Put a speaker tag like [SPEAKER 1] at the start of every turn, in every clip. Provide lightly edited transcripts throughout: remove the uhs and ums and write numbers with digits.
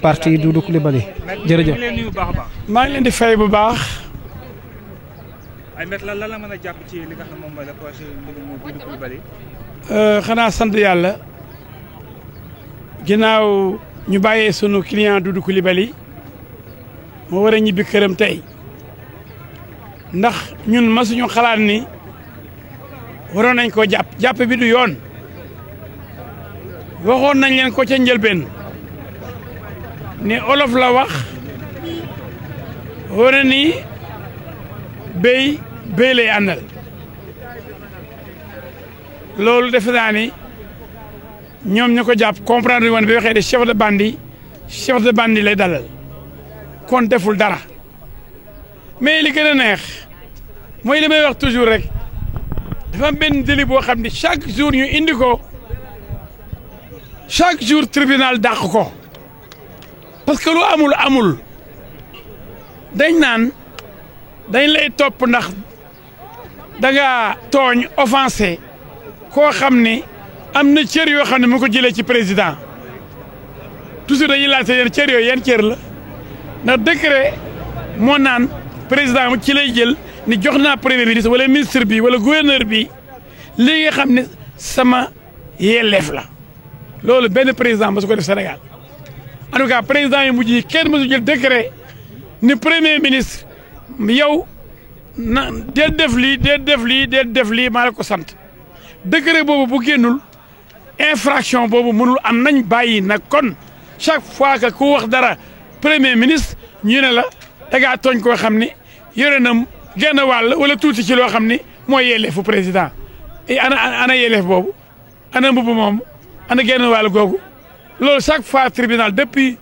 [SPEAKER 1] parti Doudou Coulibaly jërëjëf.
[SPEAKER 2] maa ngi leen di fay bu baax.
[SPEAKER 3] ay lan la mën a jàpp ci li nga xam moom mooy le projet Doudou Coulibaly.
[SPEAKER 2] xanaa sant yàlla ginnaaw ñu bàyyee sunu client Doudou Coulibaly moo war a ñibbi këram tey ndax ñun masuñu xalaat ni waroon nañ koo jàpp bi du yoon waxoon nañ leen ko ca njëlbeen ni olof la wax wane ni béy lay àndal loolu defe naa ni ñoom ñu ko jàpp comprendre woon bi waxee de chef de bande lay dalal kon deful dara mais li gën a neex mooy li may wax toujours rek dafa am benn délit boo xam ne chaque jour ñu indi ko chaque jour tribunal dàq ko parce que lu amul dañ naan dañ lay topp ndax da nga tooñ offensé koo xam ni am na cër yoo xam ne mu ko jëlee ci président toujours dañuy laajte yéen cër yooyu yan cër la ndax décret moo naan président ci lay jël ni jox naa premier ministre wala ministre bi wala gouverneur bi li nga xam ne sama yelleef la loolu benn président ma su ko def Sénégal en tout cas président yi mujj yi kenn mësu jël décret ni premier ministre yow na dee def lii maa la ko sant décret boobu bu génnul infraction boobu mënul am nañ bàyyi nag kon chaque fois que ku wax dara premier ministre ñu ne la dangaa tooñ koo xam ni yore na genn wàll wala tuuti ci loo xam ni mooy yelleefu président ana yelleef boobu ana mbubb moom ana genn wàll googu loolu chaque fois tribunal depuis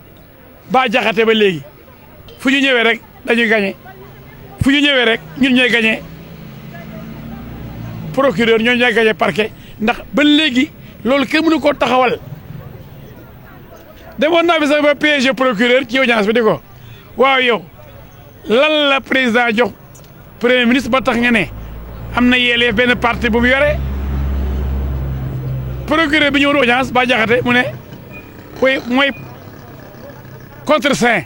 [SPEAKER 2] ba jaxate ba léegi fu ñu ñëwee rek dañuy gagné fu ñu ñëwee rek ñun ñooy gagné procureur ñoo ñooy gagné parquet ndax ba léegi loolu kenn mënu koo taxawal demoon naa fi sax ba piégé procureur ci audience bi di ko waaw yow lan la président jox premier ministre ba tax nga ne am na yelleef benn parti bu mu yore procureur bi ñëwoon audience ba jaxate mu ne mooy contreseing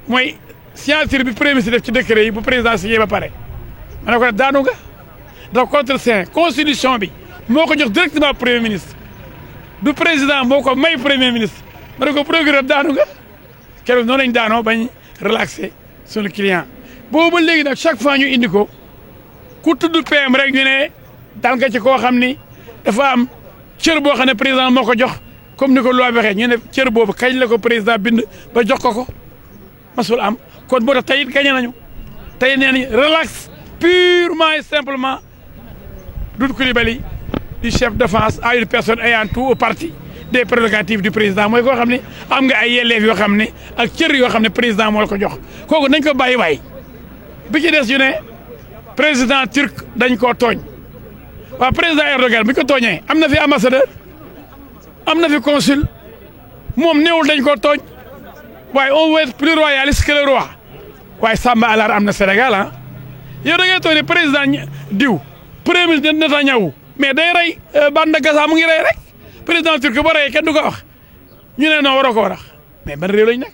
[SPEAKER 2] mooy signature bi premier ministre def ci décret yi bu président signé ba pare ma ne ko daanu nga ndax contreseing constitution bi moo ko jox directement premier ministre du président moo ko may premier ministre ma ne ko procureur daanu nga keroog noonu lañ daanoo bañ relaxé sunu client boobu ba léegi nag chaque fois ñu indi ko ku tudd PM rek ñu ne dal nga ci koo xam ni dafa am cër boo xam ne président moo ko jox comme ni ko loi waxee ñu ne cër boobu kañ la ko président bind ba jox ko masul am kon moo tax tey it gañe nañu tey nee nañ relax purement et simplement Doudou Coulibaly du chef de défense à une personne ayant tout au parti des prérogatives du président mooy koo xam ne am nga ay yelleef yoo xam ne ak cër yoo xam ne président moo la ko jox kooku nañ ko bàyyi waay bi ci des ñu ne président turc dañ koo tooñ waaw président Erdogan bi ko tooñee am na fi ambassadeur am na fi consul moom néewul dañ koo tooñ waaye on veut être plus royaliste que le roi waaye Samba Alar am na Sénégal ah yow da ngay tooñ président diw premier ministre Netanyahu mais day rey Banda Gaza mu ngi rey rek président turc ba rey kenn du ko wax ñu ne non waroo ko war a wax mais ban réew lañ nekk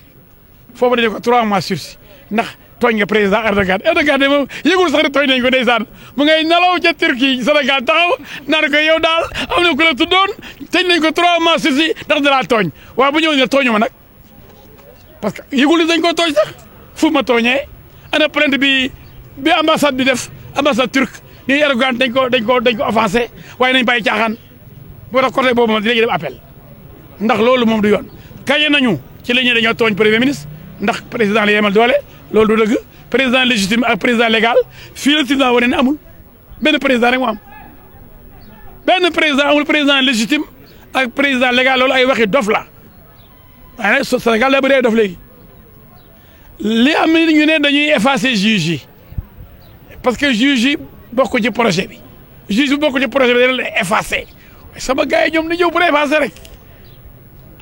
[SPEAKER 2] foofu dañu ko 3 mois sursis ndax tooñ nga président Erdogan de moom yëgul sax ne tooñ nañ ko ndeysaan mu ngay nelaw ca Turquie Sénégal taxaw naan ko yow daal am na ku la tuddoon tëj nañ ko 3 mois sursis ndax da laa tooñ waaw bu ñëw ne tooñu ma nag parce que yëgul ni dañ ko tooñ sax fu ma tooñee ana plainte bi ambassade bi def ambassade turque ni Erdogan dañ ko offensé waaye nañ bàyyi caaxaan boo tax côté boobu moom léegi def appel ndax loolu moom du yoon kañe nañu ci la ñuy dañoo tooñ premier ministre ndax président la yemal doole loolu du dëgg président légitime ak président légal fii la tribunal wane ne amul benn président rek moo am benn président amul président légitime ak président légal loolu ay waxi dof la waaye nag Sénégal la bëri ay dof léegi li am ni ñu ne dañuy effacer juge yi parce que juge yi bokk ci projet bi juge bi bokk ci projet bi dañ leen effacer sama gars yi ñoom ni ñëw pour effacer rek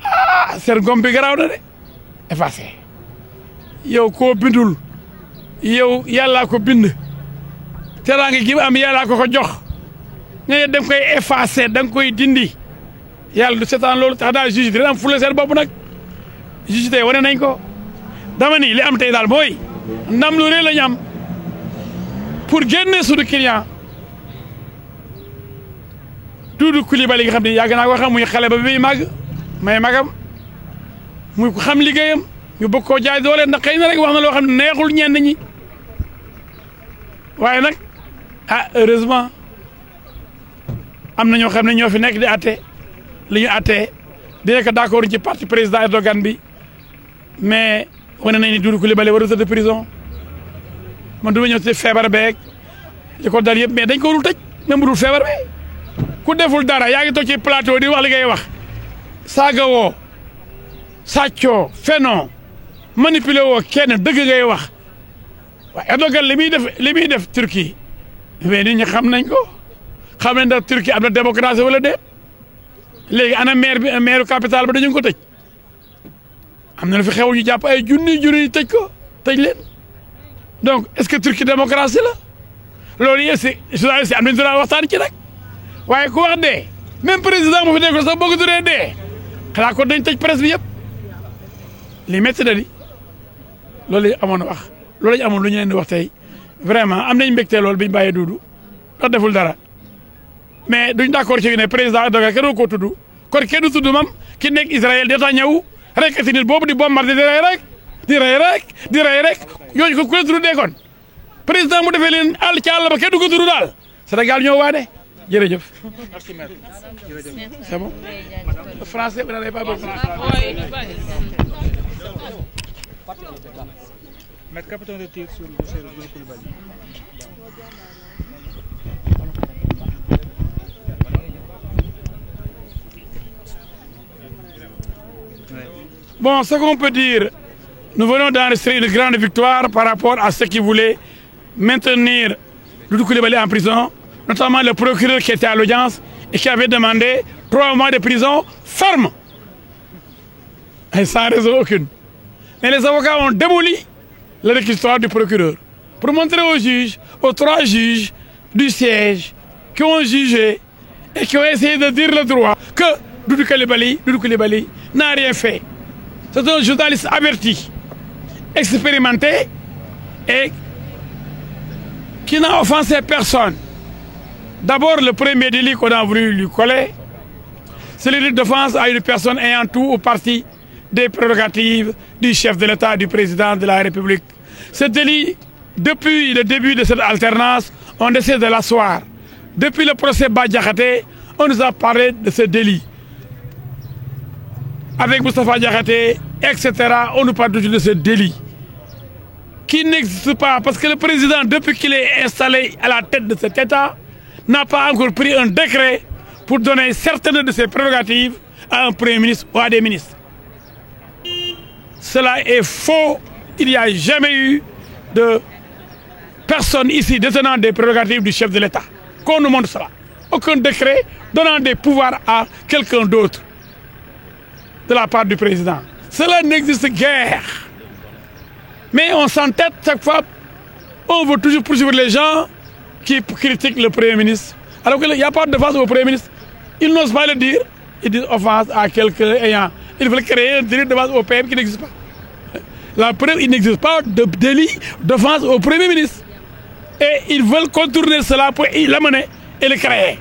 [SPEAKER 2] ah seen gom bi garaaw na de effacer yow koo bindul yow yàllaa ko bind teraanga gi am yàllaa ko jox nga da nga koy effacer da nga koy dindi yàlla du seetaan loolu tax daal juge bi dina am fule seen bopp nag juge tey wane nañ ko dama ni li am tey daal mooy ndam lu rëy la ñu am pour génne suñu client Doudou Coulibaly nga xam ne yàgg naa ko xam muy xale ba bi muy màgg may magam muy ko xam liggéeyam ñu bëgg koo jaay doole ndax xëy na rek wax na loo xam ne neexul ñenn ñi waaye nag ah heureusement am na ñoo xam ne ñoo fi nekk di atte li ñu attee di nekk d'accord ci parti président Erdogan bi mais wane nañ ni Doudou Coulibaly warul tëdd prison man du ma ñëw ci feebar beeg li ko dal yëpp mais dañ ko warul tëj même bu dul feebar bi ku deful dara yaa ngi toog ci plateau di wax li ngay wax saaga woo sàccoo fenoo manipulé woo kenn dëgg ngay wax waaye Erdogan li muy def Turquie mais nit ñi xam nañ ko xam nañ ndax Turquie am na démocratie wala déet léegi ana maire capitale ba dañu ko tëj am na lu fi xew ñu jàpp ay junni tëj ko tëj leen donc est-ce que Turquie démocratie la loolu yëpp si journaliste yi am nañu droit waxtaan ci nag waaye ku wax dee même président mu fi nekkoon sax boo ko turee dee xanaa ko dañ tëj presse bi yëpp li métti na di loolu la amoon wax loolu la ñu amoon lu ñu leen di wax tey vraiment am nañ mbégte loolu bi ñu bàyyee Doudou ndax deful dara mais duñ d'accord ci ne président Erdogan kenn ko tudd kon kenn du tudd mam ki nekk Israël deta ñëw rek si nit boobu di bombardé di rey rek yooyu ko ku la tudd dee kon président mu defee leen àll ci àll ba kenn du ko tudd daal Sénégal ñoo waane jërëjëf.
[SPEAKER 3] Merci maître. Jërëjëf.
[SPEAKER 2] C'est bon. Le français, vous n'avez pas besoin.
[SPEAKER 3] Maître, capitaine de tir sur le dossier de Doudou Coulibaly.
[SPEAKER 2] Bon, ce qu'on peut dire, nous venons d'enregistrer une grande victoire par rapport à ceux qui voulaient maintenir Doudou Coulibaly en prison, notamment le procureur qui était à l'audience et qui avait demandé 3 mois de prison ferme, et sans raison aucune. Mais les avocats ont démoli le réquisitoire du procureur pour montrer aux juges, aux 3 juges du siège qui ont jugé et qui ont essayé de dire le droit que Doudou Coulibaly n'a rien fait. C'est un journaliste averti, expérimenté et qui n'a offensé personne. D'abord, le premier délit qu'on a voulu lui coller, c'est le délit d'offense à une personne ayant tout ou partie des prérogatives du chef de l'État, du président de la République. Ce délit, depuis le début de cette alternance, on essaie de l'asseoir. Depuis le procès Bah Diakhaté, on nous a parlé de ce délit. Avec Moustapha Diakhaté, etc., on nous parle toujours de ce délit qui n'existe pas parce que le président, depuis qu'il est installé à la tête de cet État, n'a pas encore pris un décret pour donner certaines de ses prérogatives à un Premier ministre ou à des ministres. Cela est faux. Il n'y a jamais eu de personne ici détenant des prérogatives du chef de l'État. Qu'on nous montre cela. Aucun décret donnant des pouvoirs à quelqu'un d'autre de la part du président. Cela n'existe guère. Mais on s'entête chaque fois, on veut toujours poursuivre les gens qui critiquent le Premier ministre. Alors qu'il n'y a pas de offense au Premier ministre. Ils n'osent pas le dire. Ils disent offense à quelqu'un ayant... Ils veulent créer un délit d'offense au PM qui n'existe pas. La preuve, il n'existe pas de délit d'offense au Premier ministre. Et ils veulent contourner cela pour l'amener et le créer.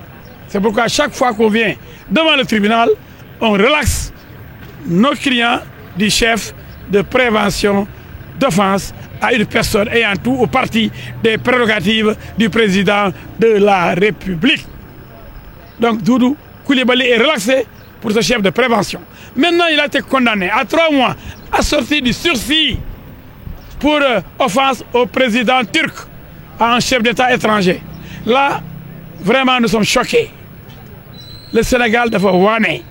[SPEAKER 2] C'est pourquoi chaque fois qu'on vient devant le tribunal, on relaxe nos clients du chef de prévention d'offense à une personne ayant tout ou partie des prérogatives du président de la République. Donc Doudou Coulibaly est relaxé pour ce chef de prévention. Maintenant, il a été condamné à 3 mois, assorti du sursis pour offense au président turc, à un chef d'État étranger. Là, vraiment, nous sommes choqués. Le Sénégal doit waner.